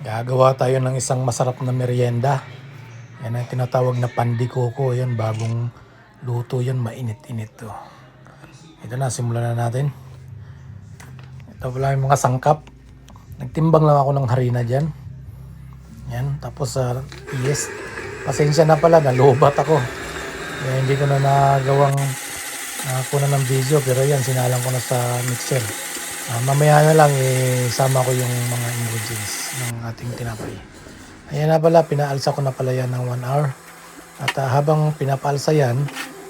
Gagawa tayo ng isang masarap na merienda. Yan ang tinatawag na pandikoko. Yan, bagong luto yan, mainit-init to. Ito na, simulan na natin. Ito pala yung mga sangkap. Nagtimbang lang ako ng harina dyan. Yan, tapos yes, pasensya na pala, nalubat ako. Kaya hindi ko na nagawang kunan ng video, pero yan, sinalang ko na sa mixer. Mamaya na lang isama ko yung mga ingredients ng ating tinapay. Ayan na pala, pinaalsa ko na pala yan ng 1 hour. At habang pinapaalsa yan,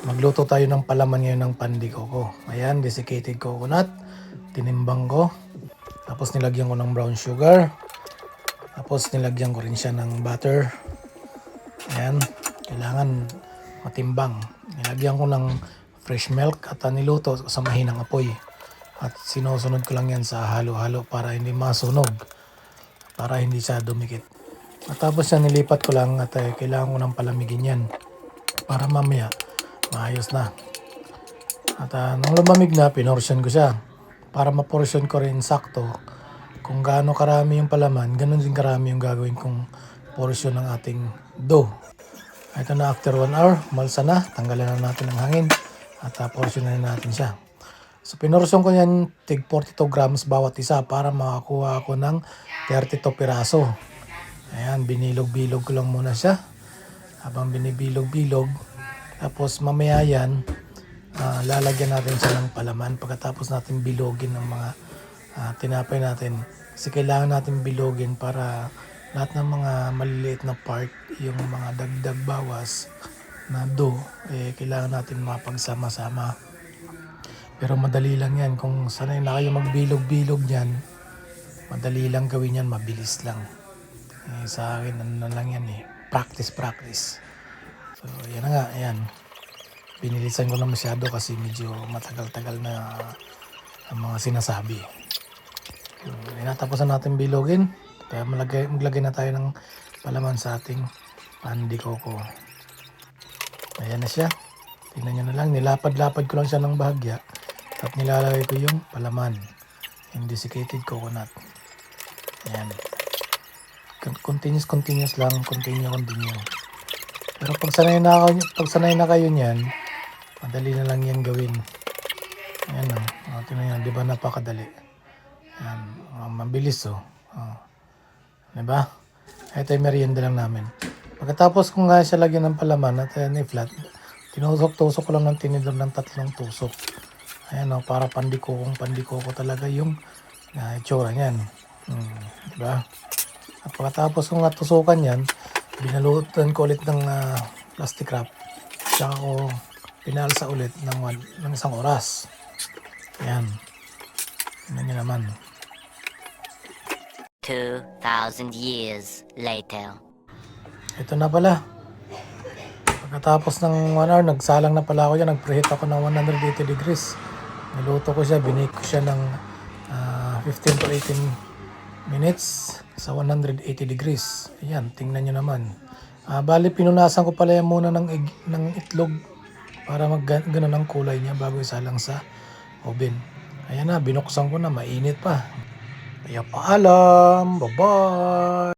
magluto tayo ng palaman ngayon ng pandikoko. Ayan, desiccated coconut, tinimbang ko. Tapos nilagyan ko ng brown sugar. Tapos nilagyan ko rin siya ng butter. Ayan, kailangan matimbang. Nilagyan ko ng fresh milk at niluto sa mahinang apoy. At sinusunod ko lang yan sa halo-halo para hindi masunog. Para hindi siya dumikit. At tapos yan nilipat ko lang at kailangan ko ng palamigin yan. Para mamaya maayos na. At nung lumamig na, pinorsyon ko siya. Para maporsyon ko rin sakto. Kung gaano karami yung palaman, ganun din karami yung gagawin kong porsyon ng ating dough. Ito na, after 1 hour, malsa na. Tanggalan na natin ang hangin. At porsyon na natin siya. So pinorsyon ko yan tig 42 grams bawat isa para makakuha ako ng 32 piraso. Ayan, binilog-bilog ko lang muna siya. Habang binibilog-bilog, tapos mamaya yan, lalagyan natin siya ng palaman. Pagkatapos natin bilogin ng mga tinapay natin. Kasi kailangan natin bilogin para lahat ng mga maliliit na part, yung mga dagdag bawas na dough, kailangan natin mapagsama-sama. Pero madali lang yan. Kung sanay na kayo magbilog-bilog yan, madali lang gawin yan, mabilis lang. Sa akin, ano na lang yan practice. So, yan na nga, ayan. Binilisan ko na masyado kasi medyo matagal-tagal na ang mga sinasabi. So, natapos na natin bilogin. Kaya maglagay na tayo ng palaman sa ating pandikoko. Ayan na siya. Tingnan nyo na lang, nilapad-lapad ko lang siya ng bahagya. At nilalagay ko yung palaman, yung desiccated coconut. Ayan. Continuous lang, continue. Pero pag sanay na kayo niyan, madali na lang yan gawin. Ayan o, tingnan nyo, di ba napakadali? Ayan, mabilis diba? Ito yung merienda lang namin. Pagkatapos kung nga siya lagyan ng palaman at i-flat, tinusok-tusok ko lang ng tinidor ng 3 tusok. Ayan o, para pandikoko talaga yung itsura niyan. Diba? At pagkatapos kong tusukan yan, binalutan ko ulit ng plastic wrap. Tsaka ko pinalsa ulit ng 1 oras. Ayan. Tignan nyo naman. 2,000 years later. Ito na pala. Pagkatapos ng 1 hour, nagsalang na pala ako yan. Nag-preheat ako ng 180 degrees. Niluto ko siya, binake ko siya ng 15 to 18 minutes sa 180 degrees. Ayan, tingnan nyo naman. Bali, pinunasan ko pala yan muna ng itlog para gano'n ang kulay niya bago isalang sa oven. Ayan na, binuksan ko na, mainit pa. Kaya paalam, bye-bye!